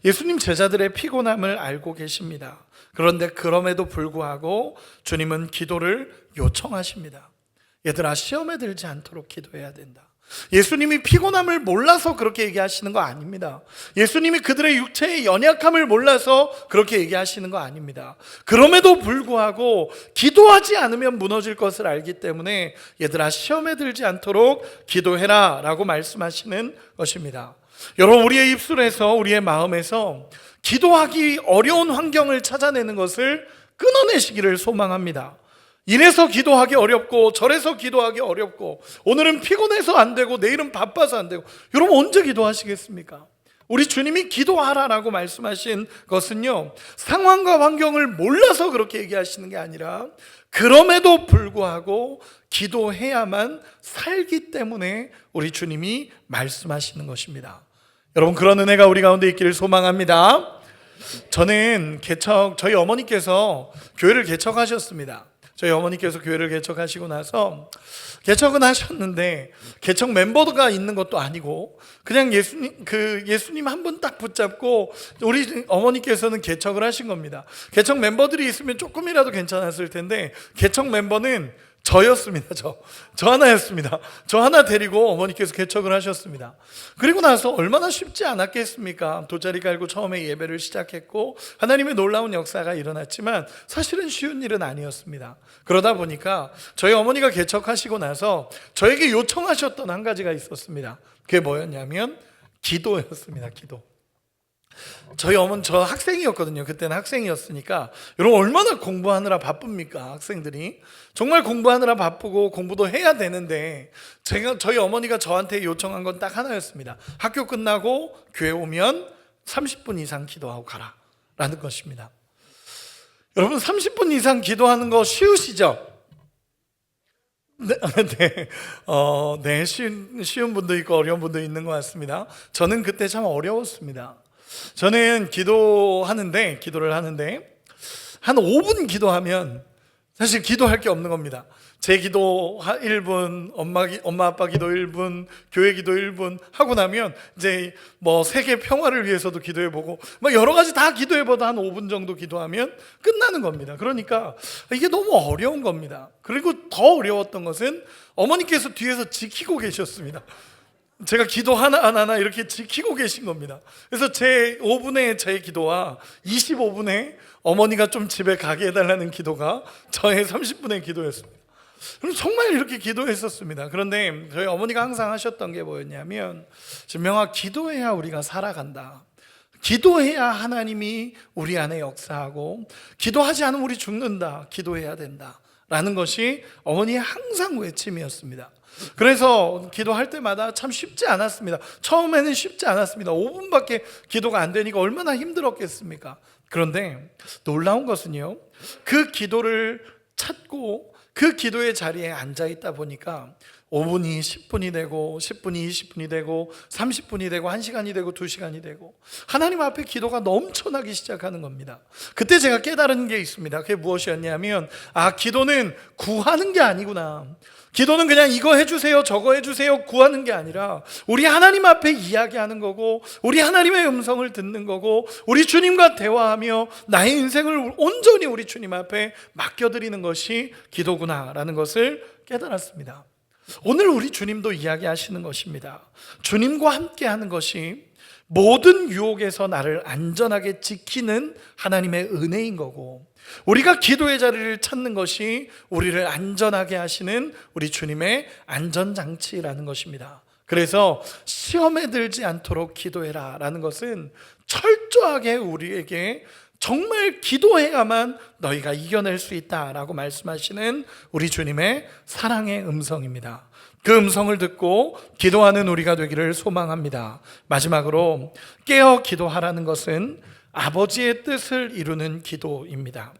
예수님 제자들의 피곤함을 알고 계십니다. 그런데 그럼에도 불구하고 주님은 기도를 요청하십니다. 얘들아, 시험에 들지 않도록 기도해야 된다. 예수님이 피곤함을 몰라서 그렇게 얘기하시는 거 아닙니다. 예수님이 그들의 육체의 연약함을 몰라서 그렇게 얘기하시는 거 아닙니다. 그럼에도 불구하고 기도하지 않으면 무너질 것을 알기 때문에 얘들아, 시험에 들지 않도록 기도해라 라고 말씀하시는 것입니다. 여러분, 우리의 입술에서, 우리의 마음에서 기도하기 어려운 환경을 찾아내는 것을 끊어내시기를 소망합니다. 이래서 기도하기 어렵고 저래서 기도하기 어렵고 오늘은 피곤해서 안 되고 내일은 바빠서 안 되고, 여러분 언제 기도하시겠습니까? 우리 주님이 기도하라라고 말씀하신 것은요, 상황과 환경을 몰라서 그렇게 얘기하시는 게 아니라 그럼에도 불구하고 기도해야만 살기 때문에 우리 주님이 말씀하시는 것입니다. 여러분, 그런 은혜가 우리 가운데 있기를 소망합니다. 저는 저희 어머니께서 교회를 개척하셨습니다. 저희 어머니께서 교회를 개척하시고 나서 개척은 하셨는데 개척 멤버가 있는 것도 아니고 그냥 예수님 한 분 딱 붙잡고 우리 어머니께서는 개척을 하신 겁니다. 개척 멤버들이 있으면 조금이라도 괜찮았을 텐데 개척 멤버는 저였습니다. 저 하나였습니다. 저 하나 데리고 어머니께서 개척을 하셨습니다. 그리고 나서 얼마나 쉽지 않았겠습니까? 돗자리 깔고 처음에 예배를 시작했고 하나님의 놀라운 역사가 일어났지만 사실은 쉬운 일은 아니었습니다. 그러다 보니까 저희 어머니가 개척하시고 나서 저에게 요청하셨던 한 가지가 있었습니다. 그게 뭐였냐면 기도였습니다. 기도. 저희 어머니, 저 학생이었거든요. 그때는 학생이었으니까. 여러분 얼마나 공부하느라 바쁩니까? 학생들이 정말 공부하느라 바쁘고 공부도 해야 되는데 저희 어머니가 저한테 요청한 건 딱 하나였습니다. 학교 끝나고 교회 오면 30분 이상 기도하고 가라 라는 것입니다. 여러분 30분 이상 기도하는 거 쉬우시죠? 네, 쉬운 분도 있고 어려운 분도 있는 것 같습니다. 저는 그때 참 어려웠습니다. 저는 기도를 하는데 한 5분 기도하면 사실 기도할 게 없는 겁니다. 제 기도 1분, 엄마 아빠 기도 1분, 교회 기도 1분 하고 나면 이제 뭐 세계 평화를 위해서도 기도해보고 막 여러 가지 다 기도해보다 한 5분 정도 기도하면 끝나는 겁니다. 그러니까 이게 너무 어려운 겁니다. 그리고 더 어려웠던 것은 어머니께서 뒤에서 지키고 계셨습니다. 제가 기도 하나 이렇게 지키고 계신 겁니다. 그래서 제 5분의 제 기도와 25분의 어머니가 좀 집에 가게 해달라는 기도가 저의 30분의 기도였습니다. 그럼 정말 이렇게 기도했었습니다. 그런데 저희 어머니가 항상 하셨던 게 뭐였냐면, 명아, 기도해야 우리가 살아간다. 기도해야 하나님이 우리 안에 역사하고 기도하지 않으면 우리 죽는다. 기도해야 된다 라는 것이 어머니의 항상 외침이었습니다. 그래서 기도할 때마다 참 쉽지 않았습니다. 처음에는 쉽지 않았습니다. 5분밖에 기도가 안 되니까 얼마나 힘들었겠습니까? 그런데 놀라운 것은요, 그 기도를 찾고 그 기도의 자리에 앉아 있다 보니까 5분이 10분이 되고 10분이 20분이 되고 30분이 되고 1시간이 되고 2시간이 되고 하나님 앞에 기도가 넘쳐나기 시작하는 겁니다. 그때 제가 깨달은 게 있습니다. 그게 무엇이었냐면, 기도는 구하는 게 아니구나. 기도는 그냥 이거 해주세요 저거 해주세요 구하는 게 아니라 우리 하나님 앞에 이야기하는 거고 우리 하나님의 음성을 듣는 거고 우리 주님과 대화하며 나의 인생을 온전히 우리 주님 앞에 맡겨드리는 것이 기도구나라는 것을 깨달았습니다. 오늘 우리 주님도 이야기하시는 것입니다. 주님과 함께하는 것이 모든 유혹에서 나를 안전하게 지키는 하나님의 은혜인 거고, 우리가 기도의 자리를 찾는 것이 우리를 안전하게 하시는 우리 주님의 안전장치라는 것입니다. 그래서 시험에 들지 않도록 기도해라 라는 것은 철저하게 우리에게 정말 기도해야만 너희가 이겨낼 수 있다라고 말씀하시는 우리 주님의 사랑의 음성입니다. 그 음성을 듣고 기도하는 우리가 되기를 소망합니다. 마지막으로 깨어 기도하라는 것은 아버지의 뜻을 이루는 기도입니다.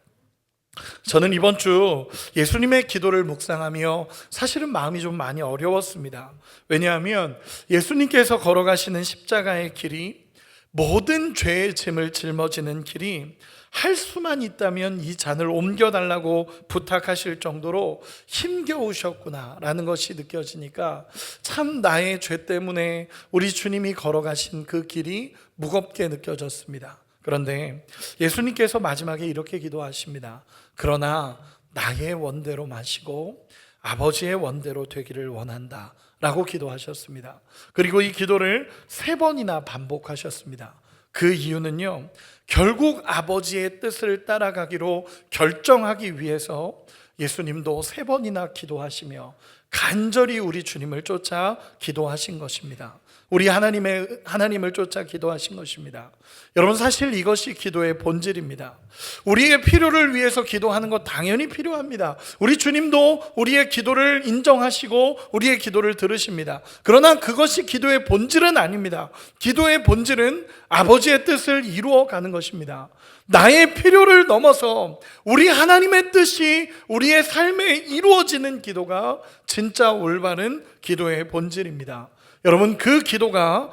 저는 이번 주 예수님의 기도를 묵상하며 사실은 마음이 좀 많이 어려웠습니다. 왜냐하면 예수님께서 걸어가시는 십자가의 길이, 모든 죄의 짐을 짊어지는 길이 할 수만 있다면 이 잔을 옮겨달라고 부탁하실 정도로 힘겨우셨구나라는 것이 느껴지니까 참 나의 죄 때문에 우리 주님이 걸어가신 그 길이 무겁게 느껴졌습니다. 그런데 예수님께서 마지막에 이렇게 기도하십니다. 그러나 나의 원대로 마시고 아버지의 원대로 되기를 원한다 라고 기도하셨습니다. 그리고 이 기도를 3번이나 반복하셨습니다. 그 이유는요, 결국 아버지의 뜻을 따라가기로 결정하기 위해서 예수님도 3번이나 기도하시며 간절히 우리 주님을 쫓아 기도하신 것입니다. 우리 하나님을 쫓아 기도하신 것입니다. 여러분, 사실 이것이 기도의 본질입니다. 우리의 필요를 위해서 기도하는 것 당연히 필요합니다. 우리 주님도 우리의 기도를 인정하시고 우리의 기도를 들으십니다. 그러나 그것이 기도의 본질은 아닙니다. 기도의 본질은 아버지의 뜻을 이루어가는 것입니다. 나의 필요를 넘어서 우리 하나님의 뜻이 우리의 삶에 이루어지는 기도가 진짜 올바른 기도의 본질입니다. 여러분, 그 기도가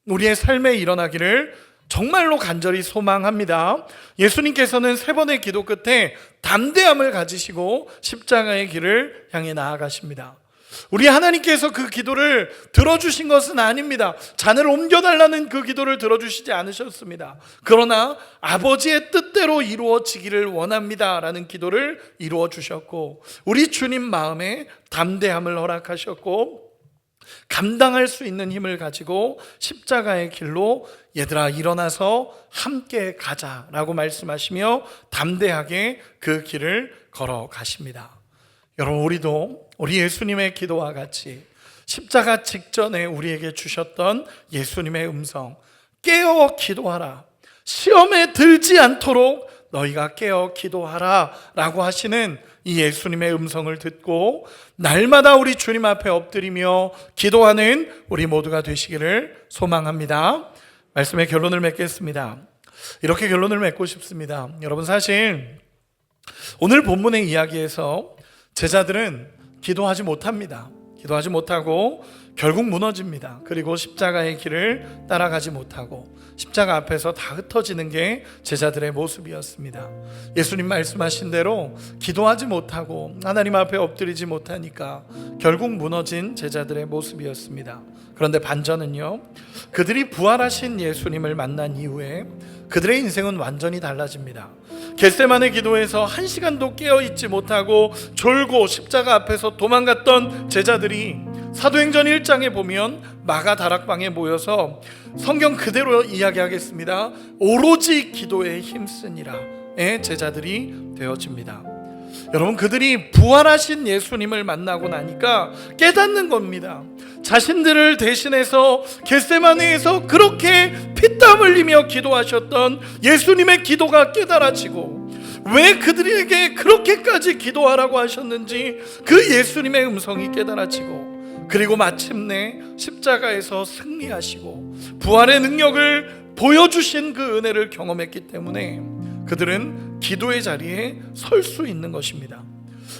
우리의 삶에 일어나기를 정말로 간절히 소망합니다. 예수님께서는 3번의 기도 끝에 담대함을 가지시고 십자가의 길을 향해 나아가십니다. 우리 하나님께서 그 기도를 들어주신 것은 아닙니다. 잔을 옮겨달라는 그 기도를 들어주시지 않으셨습니다. 그러나 아버지의 뜻대로 이루어지기를 원합니다 라는 기도를 이루어 주셨고, 우리 주님 마음에 담대함을 허락하셨고, 감당할 수 있는 힘을 가지고 십자가의 길로 얘들아 일어나서 함께 가자라고 말씀하시며 담대하게 그 길을 걸어가십니다. 여러분, 우리도 우리 예수님의 기도와 같이 십자가 직전에 우리에게 주셨던 예수님의 음성, 깨어 기도하라, 시험에 들지 않도록 너희가 깨어 기도하라 라고 하시는 이 예수님의 음성을 듣고 날마다 우리 주님 앞에 엎드리며 기도하는 우리 모두가 되시기를 소망합니다. 말씀의 결론을 맺겠습니다. 이렇게 결론을 맺고 싶습니다. 여러분, 사실 오늘 본문의 이야기에서 제자들은 기도하지 못합니다. 기도하지 못하고 결국 무너집니다. 그리고 십자가의 길을 따라가지 못하고 십자가 앞에서 다 흩어지는 게 제자들의 모습이었습니다. 예수님 말씀하신 대로 기도하지 못하고 하나님 앞에 엎드리지 못하니까 결국 무너진 제자들의 모습이었습니다. 그런데 반전은요, 그들이 부활하신 예수님을 만난 이후에 그들의 인생은 완전히 달라집니다. 겟세마네 기도에서 1시간도 깨어있지 못하고 졸고 십자가 앞에서 도망갔던 제자들이 사도행전 1장에 보면 마가 다락방에 모여서 성경 그대로 이야기하겠습니다. 오로지 기도에 힘쓰니라의 제자들이 되어집니다. 여러분, 그들이 부활하신 예수님을 만나고 나니까 깨닫는 겁니다. 자신들을 대신해서 겟세마네에서 그렇게 피땀 흘리며 기도하셨던 예수님의 기도가 깨달아지고, 왜 그들에게 그렇게까지 기도하라고 하셨는지 그 예수님의 음성이 깨달아지고, 그리고 마침내 십자가에서 승리하시고 부활의 능력을 보여주신 그 은혜를 경험했기 때문에 그들은 기도의 자리에 설 수 있는 것입니다.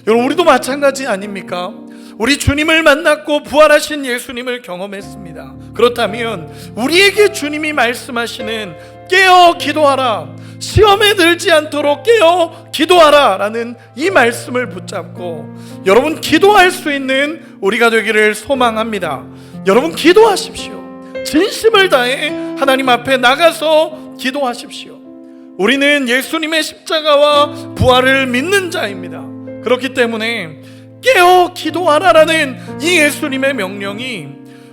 여러분, 우리도 마찬가지 아닙니까? 우리 주님을 만났고 부활하신 예수님을 경험했습니다. 그렇다면 우리에게 주님이 말씀하시는 깨어 기도하라, 시험에 들지 않도록 깨어 기도하라 라는 이 말씀을 붙잡고 여러분, 기도할 수 있는 우리가 되기를 소망합니다. 여러분, 기도하십시오. 진심을 다해 하나님 앞에 나가서 기도하십시오. 우리는 예수님의 십자가와 부활을 믿는 자입니다. 그렇기 때문에 깨어 기도하라라는 이 예수님의 명령이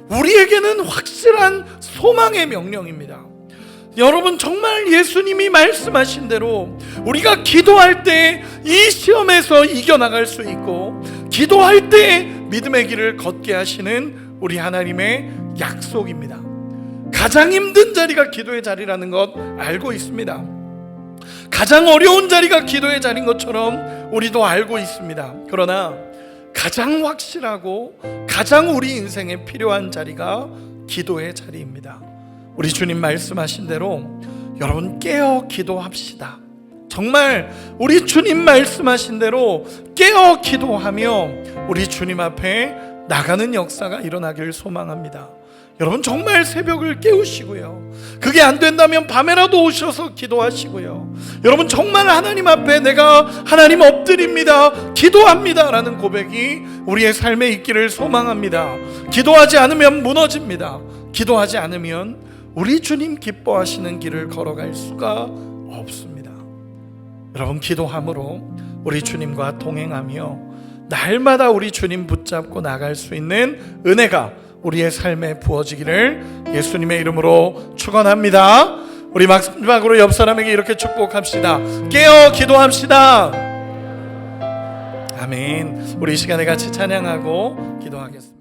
우리에게는 확실한 소망의 명령입니다. 여러분, 정말 예수님이 말씀하신 대로 우리가 기도할 때 이 시험에서 이겨나갈 수 있고, 기도할 때 믿음의 길을 걷게 하시는 우리 하나님의 약속입니다. 가장 힘든 자리가 기도의 자리라는 것 알고 있습니다. 가장 어려운 자리가 기도의 자리인 것처럼 우리도 알고 있습니다. 그러나 가장 확실하고 가장 우리 인생에 필요한 자리가 기도의 자리입니다. 우리 주님 말씀하신 대로 여러분, 깨어 기도합시다. 정말 우리 주님 말씀하신 대로 깨어 기도하며 우리 주님 앞에 나가는 역사가 일어나기를 소망합니다. 여러분, 정말 새벽을 깨우시고요, 그게 안 된다면 밤에라도 오셔서 기도하시고요, 여러분, 정말 하나님 앞에 내가 하나님 엎드립니다, 기도합니다 라는 고백이 우리의 삶에 있기를 소망합니다. 기도하지 않으면 무너집니다. 기도하지 않으면 우리 주님 기뻐하시는 길을 걸어갈 수가 없습니다. 여러분, 기도함으로 우리 주님과 동행하며 날마다 우리 주님 붙잡고 나갈 수 있는 은혜가 우리의 삶에 부어지기를 예수님의 이름으로 축원합니다. 우리 마지막으로 옆 사람에게 이렇게 축복합시다. 깨어 기도합시다. 아멘. 우리 이 시간에 같이 찬양하고 기도하겠습니다.